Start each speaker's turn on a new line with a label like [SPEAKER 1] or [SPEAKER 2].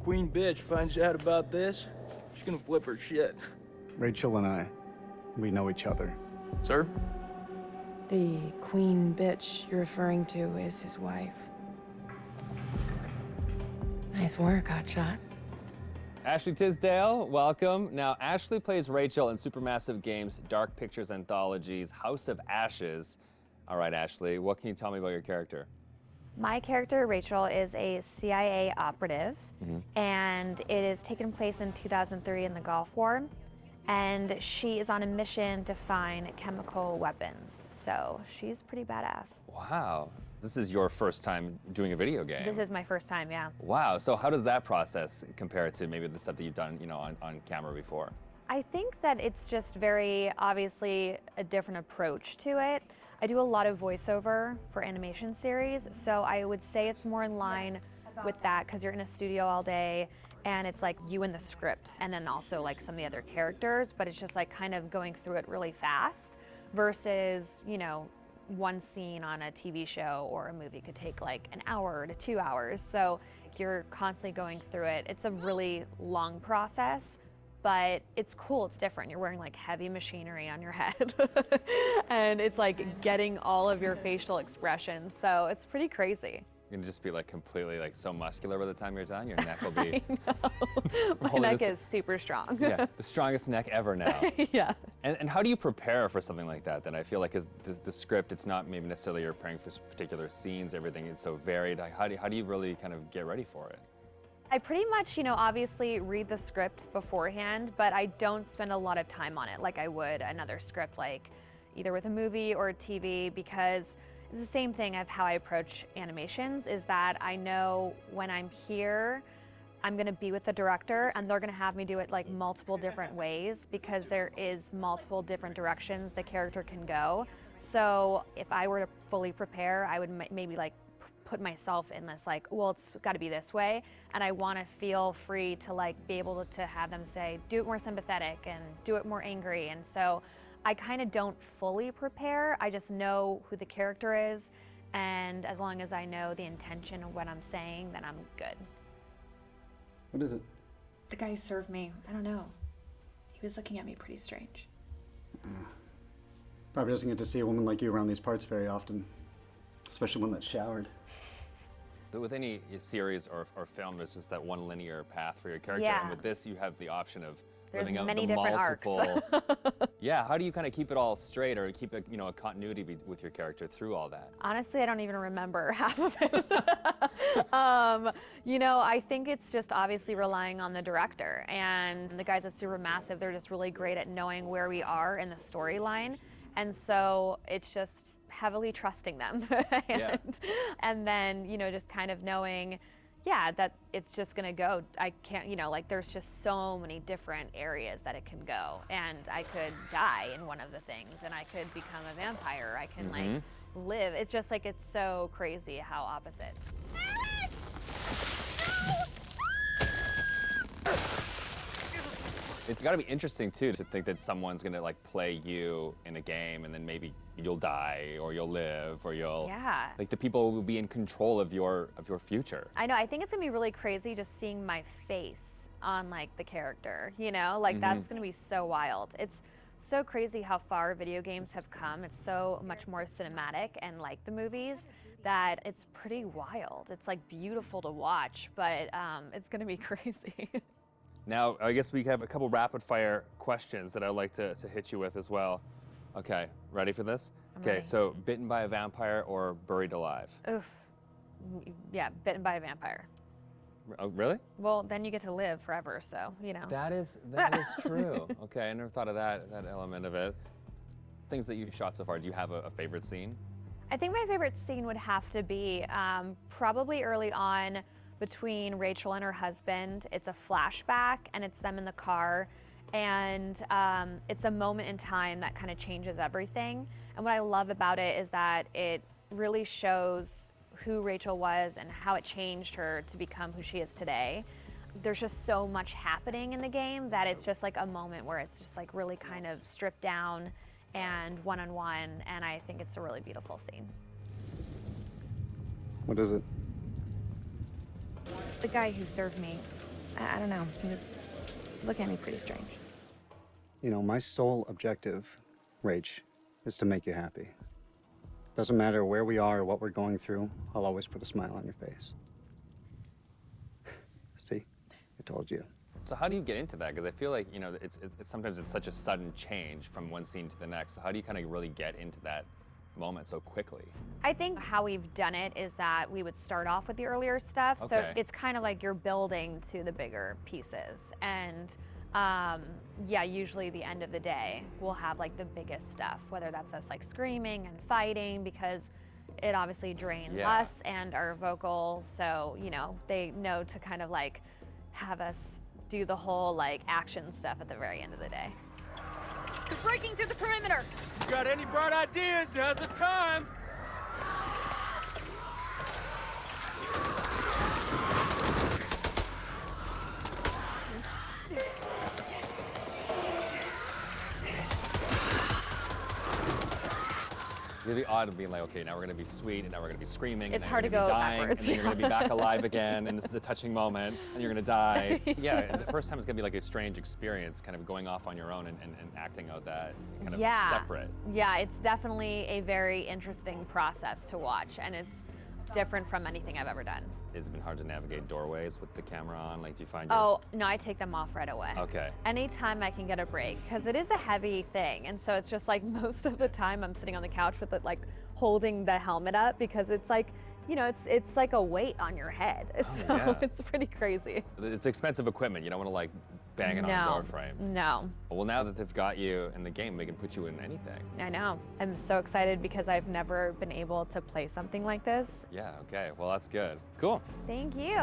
[SPEAKER 1] queen bitch finds out about this, she's gonna flip her shit.
[SPEAKER 2] Rachel and I, we know each other.
[SPEAKER 1] Sir?
[SPEAKER 3] The queen bitch you're referring to is his wife. Nice work, hotshot.
[SPEAKER 4] Ashley Tisdale, welcome. Now, Ashley plays Rachel in Supermassive Games' Dark Pictures Anthology's House of Ashes. All right, Ashley, what can you tell me about your character?
[SPEAKER 5] My character, Rachel, is a CIA operative, and it is taken place in 2003 in the Gulf War, and she is on a mission to find chemical weapons, so she's pretty badass.
[SPEAKER 4] Wow. This is your first time doing a video game.
[SPEAKER 5] This is my first time, yeah.
[SPEAKER 4] Wow, so how does that process compare to maybe the stuff that you've done, on camera before?
[SPEAKER 5] I think that it's just very obviously a different approach to it. I do a lot of voiceover for animation series, so I would say it's more in line with that because you're in a studio all day and it's like you and the script and then also like some of the other characters, but it's just like kind of going through it really fast versus, one scene on a TV show or a movie could take like an hour to 2 hours. So you're constantly going through it. It's a really long process, but it's cool, it's different. You're wearing like heavy machinery on your head and it's like getting all of your facial expressions. So it's pretty crazy.
[SPEAKER 4] You're gonna just be like completely like so muscular by the time you're done. Your neck will be.
[SPEAKER 5] My neck is super strong.
[SPEAKER 4] Yeah, the strongest neck ever now.
[SPEAKER 5] Yeah.
[SPEAKER 4] And how do you prepare for something like that? Then I feel like as the script, it's not maybe necessarily you're preparing for particular scenes. Everything is so varied. Like, how do you really kind of get ready for it?
[SPEAKER 5] I pretty much, obviously read the script beforehand, but I don't spend a lot of time on it like I would another script, like either with a movie or a TV, because it's the same thing of how I approach animations, is that I know when I'm here, I'm gonna be with the director and they're gonna have me do it like multiple different ways because there is multiple different directions the character can go. So if I were to fully prepare, I would maybe like put myself in this like, well, it's gotta be this way. And I wanna feel free to like be able to have them say, do it more sympathetic and do it more angry. And so I kind of don't fully prepare. I just know who the character is, and as long as I know the intention of what I'm saying, then I'm good.
[SPEAKER 2] What is it?
[SPEAKER 3] The guy who served me, I don't know. He was looking at me pretty strange.
[SPEAKER 2] Probably doesn't get to see a woman like you around these parts very often, especially one that's showered.
[SPEAKER 4] But with any series or film, there's just that one linear path for your character.
[SPEAKER 5] Yeah.
[SPEAKER 4] And with this, you have the option of
[SPEAKER 5] There's
[SPEAKER 4] living out
[SPEAKER 5] many
[SPEAKER 4] the
[SPEAKER 5] different
[SPEAKER 4] multiple.
[SPEAKER 5] arcs.
[SPEAKER 4] Yeah, how do you kind of keep it all straight or keep a continuity with your character through all that?
[SPEAKER 5] Honestly, I don't even remember half of it. I think it's just obviously relying on the director. And the guys at Supermassive, they're just really great at knowing where we are in the storyline. And so it's just heavily trusting them. And then, just kind of knowing, that it's just gonna go. I can't, there's just so many different areas that it can go. And I could die in one of the things, and I could become a vampire. I can like live. It's just like, it's so crazy how opposite.
[SPEAKER 4] It's got to be interesting too to think that someone's gonna like play you in a game, and then maybe you'll die or you'll live or you'll like the people will be in control of your future.
[SPEAKER 5] I know. I think it's gonna be really crazy just seeing my face on like the character. Like that's gonna be so wild. It's so crazy how far video games have come. It's so much more cinematic and like the movies that it's pretty wild. It's like beautiful to watch, but it's gonna be crazy.
[SPEAKER 4] Now, I guess we have a couple rapid fire questions that I'd like to hit you with as well. Okay, ready for this?
[SPEAKER 5] Ready.
[SPEAKER 4] So bitten by a vampire or buried alive?
[SPEAKER 5] Oof. Yeah, bitten by a vampire.
[SPEAKER 4] Oh, really?
[SPEAKER 5] Well, then you get to live forever, so,
[SPEAKER 4] That is true. Okay, I never thought of that element of it. Things that you've shot so far, do you have a favorite scene?
[SPEAKER 5] I think my favorite scene would have to be probably early on between Rachel and her husband. It's a flashback, and it's them in the car, and it's a moment in time that kind of changes everything. And what I love about it is that it really shows who Rachel was and how it changed her to become who she is today. There's just so much happening in the game that it's just like a moment where it's just like really kind of stripped down and one-on-one, and I think it's a really beautiful scene.
[SPEAKER 2] What is it?
[SPEAKER 3] The guy who served me, I don't know. He was looking at me pretty strange.
[SPEAKER 2] You know, my sole objective, Rach, is to make you happy. Doesn't matter where we are or what we're going through, I'll always put a smile on your face. See? I told you.
[SPEAKER 4] So how do you get into that? Because I feel like, you know, it's sometimes it's such a sudden change from one scene to the next. So how do you kind of really get into that moment so quickly?
[SPEAKER 5] I think how we've done it is that we would start off with the earlier stuff. So
[SPEAKER 4] Okay.
[SPEAKER 5] it's kind of like you're building to the bigger pieces. And yeah, usually the end of the day, we'll have like the biggest stuff, whether that's us like screaming and fighting, because it obviously drains
[SPEAKER 4] Yeah.
[SPEAKER 5] us and our vocals. So, you know, they know to kind of like have us do the whole like action stuff at the very end of the day.
[SPEAKER 6] They're breaking through the perimeter.
[SPEAKER 1] You got any bright ideas? Now's the time.
[SPEAKER 4] It'd be odd of being like, okay, now we're gonna be sweet, and now we're gonna be screaming,
[SPEAKER 5] It's
[SPEAKER 4] and
[SPEAKER 5] hard
[SPEAKER 4] then
[SPEAKER 5] to
[SPEAKER 4] you're gonna
[SPEAKER 5] go
[SPEAKER 4] be dying,
[SPEAKER 5] backwards,
[SPEAKER 4] and then you're gonna be back alive again, and this is a touching moment, and you're gonna die. Yeah, and the first time it's gonna be like a strange experience, kind of going off on your own and acting out that kind of separate.
[SPEAKER 5] Yeah, it's definitely a very interesting process to watch, and it's different from anything I've ever done.
[SPEAKER 4] Has it been hard to navigate doorways with the camera on? Like, do you find your...
[SPEAKER 5] Oh, no, I take them off right away.
[SPEAKER 4] Okay.
[SPEAKER 5] Anytime I can get a break, because it is a heavy thing, and so it's just like most of the time I'm sitting on the couch with it, like holding the helmet up, because it's like, you know, it's like a weight on your head. So
[SPEAKER 4] yeah.
[SPEAKER 5] it's pretty crazy.
[SPEAKER 4] It's expensive equipment. You don't want to like bang it on a door frame.
[SPEAKER 5] No.
[SPEAKER 4] Well, now that they've got you in the game, they can put you in anything.
[SPEAKER 5] I know. I'm so excited because I've never been able to play something like this.
[SPEAKER 4] Yeah, okay. Well, that's good. Cool.
[SPEAKER 5] Thank you.